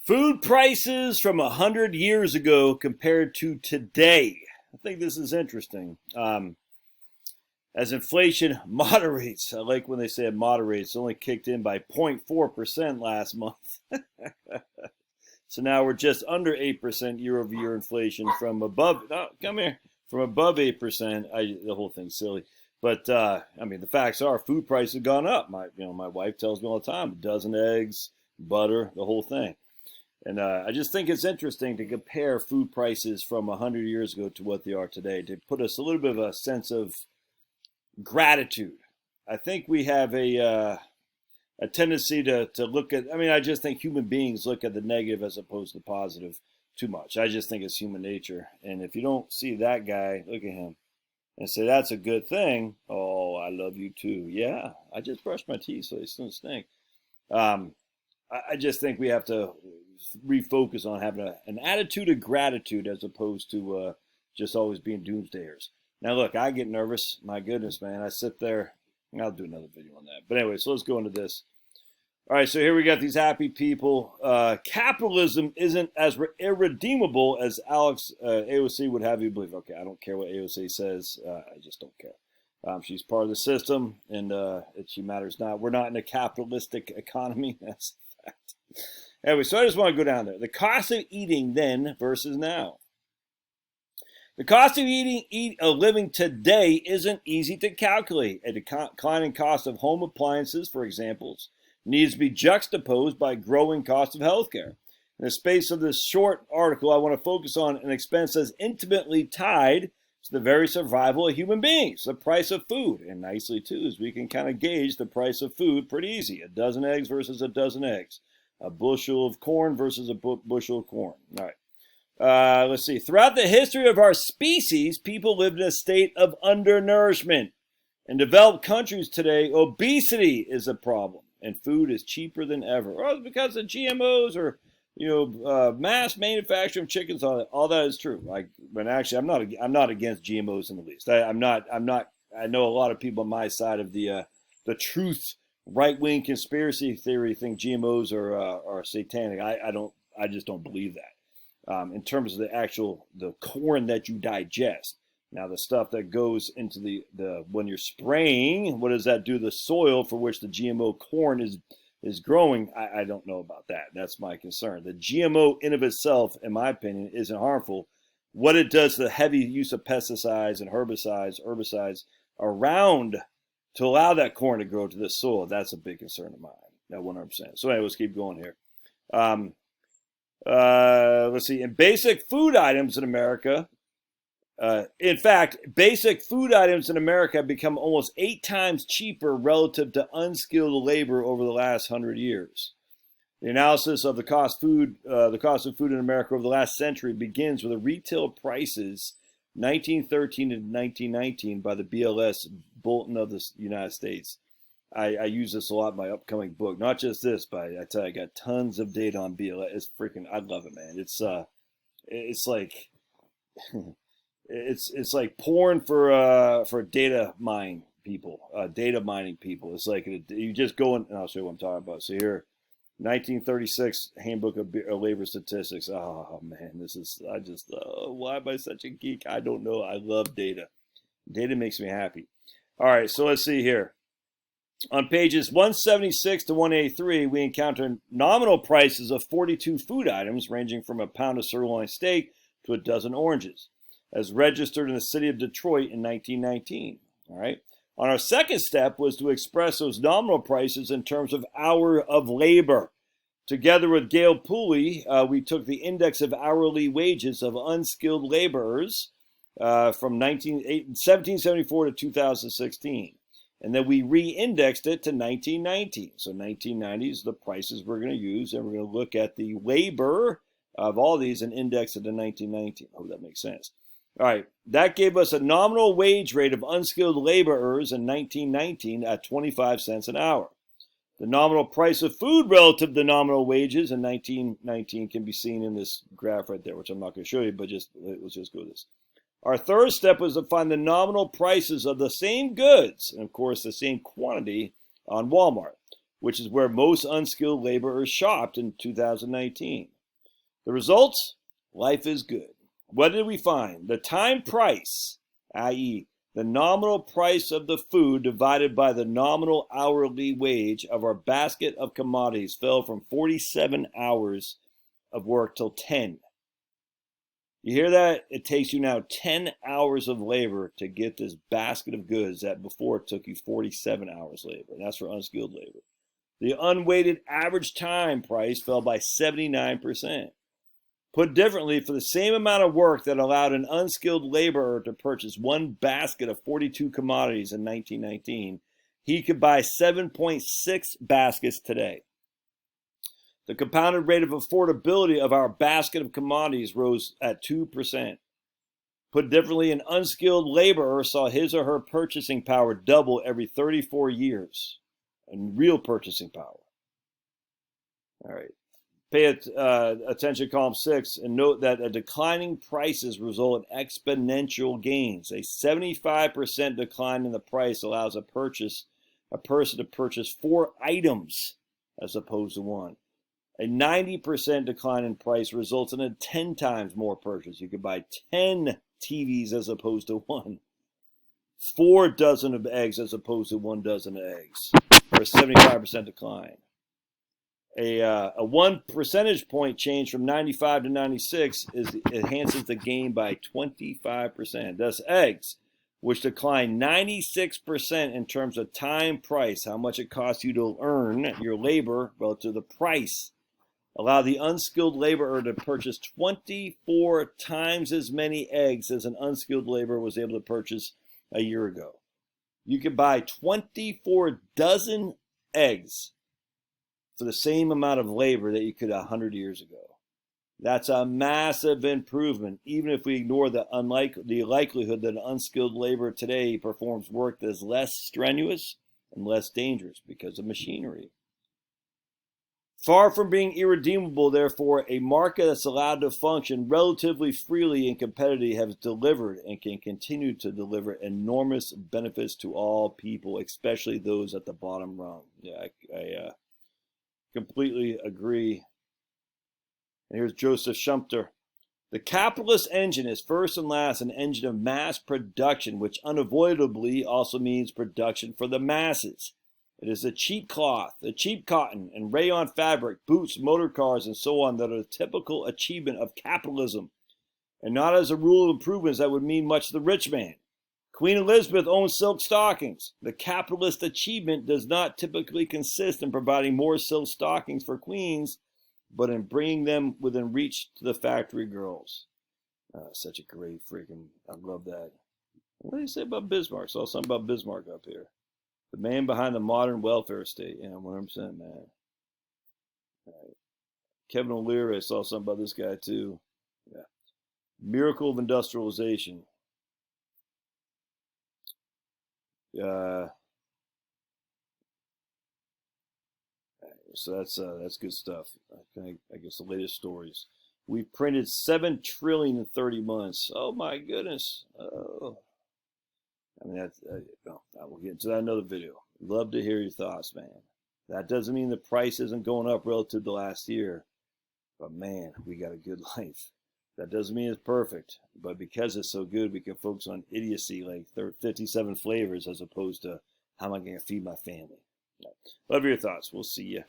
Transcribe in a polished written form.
Food prices from 100 years ago compared to today. I think this is interesting. As inflation moderates, I like when they say it moderates, it only kicked in by 0.4% last month. So now we're just under 8% year over year inflation from above, from above 8%. The whole thing's silly. But, I mean, the facts are food prices have gone up. My wife tells me all the time, a dozen eggs, butter, the whole thing. And I just think it's interesting to compare food prices from 100 years ago to what they are today, to put us a little bit of a sense of gratitude. I think we have a tendency to look at, I just think human beings look at the negative as opposed to positive too much. I just think it's human nature. And if you don't see that guy, look at him, and say, that's a good thing. Oh, I love you too. Yeah, I just brushed my teeth so they don't stink. I just think we have to refocus on having an attitude of gratitude as opposed to just always being doomsdayers. Now, look, I get nervous. My goodness, man. I sit there. I'll do another video on that. But anyway, so let's go into this. All right, so here we got these happy people. Capitalism isn't as irredeemable as Alex AOC would have you believe. Okay, I don't care what AOC says. I just don't care. She's part of the system, and she matters not. We're not in a capitalistic economy. That's a fact. Anyway, so I just want to go down there. The cost of eating then versus now. The cost of living today isn't easy to calculate. A declining cost of home appliances, for example, needs to be juxtaposed by growing cost of healthcare. In the space of this short article, I want to focus on an expense that's intimately tied to the very survival of human beings, the price of food. And nicely, too, as we can kind of gauge the price of food pretty easy. A dozen eggs versus a dozen eggs. A bushel of corn versus a bushel of corn. All right. Let's see. Throughout the history of our species, people lived in a state of undernourishment. In developed countries today, obesity is a problem, and food is cheaper than ever. Well, it's because of GMOs or mass manufacturing of chickens. All that is true. But actually, I'm not against GMOs in the least. I'm not. I know a lot of people on my side of the truth. Right-wing conspiracy theory think GMOs are satanic. I just don't believe that. In terms of the corn that you digest. Now the stuff that goes into the when you're spraying, what does that do to the soil for which the GMO corn is growing? I don't know about that. That's my concern. The GMO in of itself, in my opinion, isn't harmful. What it does to the heavy use of pesticides and herbicides around to allow that corn to grow to the soil, that's a big concern of mine. Now, 100%. So anyway, let's keep going here. Let's see. In basic food items in America, in fact, basic food items in America have become almost 8 times cheaper relative to unskilled labor over the last 100 years. The analysis of the cost of food in America over the last century begins with the retail prices 1913 to 1919 by the BLS Bulletin of the United States. I use this a lot in my upcoming book. Not just this, but I tell you, I got tons of data on BLS. It's freaking, I love it, man. It's like it's like porn for data mining people. It's like you just go in, and I'll show you what I'm talking about. So here, 1936 Handbook of Labor Statistics. Oh man, why am I such a geek? I don't know. I love data. Data makes me happy. All right, so let's see here. On pages 176 to 183, we encounter nominal prices of 42 food items ranging from a pound of sirloin steak to a dozen oranges, as registered in the city of Detroit in 1919. All right. On our second step was to express those nominal prices in terms of hour of labor. Together with Gail Pooley, we took the index of hourly wages of unskilled laborers from 1774 to 2016. And then we re-indexed it to 1919. So 1990 is the prices we're going to use, and we're going to look at the labor of all these and index it to 1919. I hope that makes sense. All right, that gave us a nominal wage rate of unskilled laborers in 1919 at 25 cents an hour. The nominal price of food relative to nominal wages in 1919 can be seen in this graph right there, which I'm not going to show you, but let's just go with this. Our third step was to find the nominal prices of the same goods, and of course the same quantity, on Walmart, which is where most unskilled laborers shopped in 2019. The results? Life is good. What did we find? The time price, i.e., the nominal price of the food divided by the nominal hourly wage of our basket of commodities fell from 47 hours of work till 10. You hear that? It takes you now 10 hours of labor to get this basket of goods that before it took you 47 hours labor. And that's for unskilled labor. The unweighted average time price fell by 79%. Put differently, for the same amount of work that allowed an unskilled laborer to purchase one basket of 42 commodities in 1919, he could buy 7.6 baskets today. The compounded rate of affordability of our basket of commodities rose at 2%. Put differently, an unskilled laborer saw his or her purchasing power double every 34 years. And real purchasing power. All right. Pay attention to column 6 and note that declining prices result in exponential gains. A 75% decline in the price allows a person to purchase 4 items as opposed to 1. A 90% decline in price results in a 10 times more purchase. You could buy 10 TVs as opposed to 1. 4 dozen of eggs as opposed to 1 dozen of eggs, or a 75% decline. A 1 percentage point change from 95 to 96 enhances the gain by 25%. Thus, eggs, which decline 96% in terms of time price, how much it costs you to earn your labor relative to the price, allow the unskilled laborer to purchase 24 times as many eggs as an unskilled laborer was able to purchase a year ago. You can buy 24 dozen eggs for the same amount of labor that you could 100 years ago. That's a massive improvement, even if we ignore the likelihood that an unskilled laborer today performs work that is less strenuous and less dangerous because of machinery. Far from being irredeemable, therefore, a market that's allowed to function relatively freely and competitively has delivered and can continue to deliver enormous benefits to all people, especially those at the bottom rung. Yeah, I completely agree. And here's Joseph Schumpeter. The capitalist engine is first and last an engine of mass production, which unavoidably also means production for the masses. It is the cheap cloth, the cheap cotton, and rayon fabric, boots, motor cars, and so on that are the typical achievement of capitalism, and not as a rule of improvements that would mean much to the rich man. Queen Elizabeth owned silk stockings. The capitalist achievement does not typically consist in providing more silk stockings for queens, but in bringing them within reach to the factory girls. Such a great freaking, I love that. What do you say about Bismarck? Saw something about Bismarck up here. The man behind the modern welfare state. Yeah, 100%, man. All right. Kevin O'Leary, I saw something about this guy too. Yeah. Miracle of industrialization. So that's good stuff. I guess the latest stories. We printed 7 trillion in 30 months. Oh my goodness. Oh. I mean, we'll get into that in another video. Love to hear your thoughts, man. That doesn't mean the price isn't going up relative to last year. But man, we got a good life. That doesn't mean it's perfect. But because it's so good, we can focus on idiocy like 57 flavors as opposed to how am I going to feed my family. Love your thoughts. We'll see you.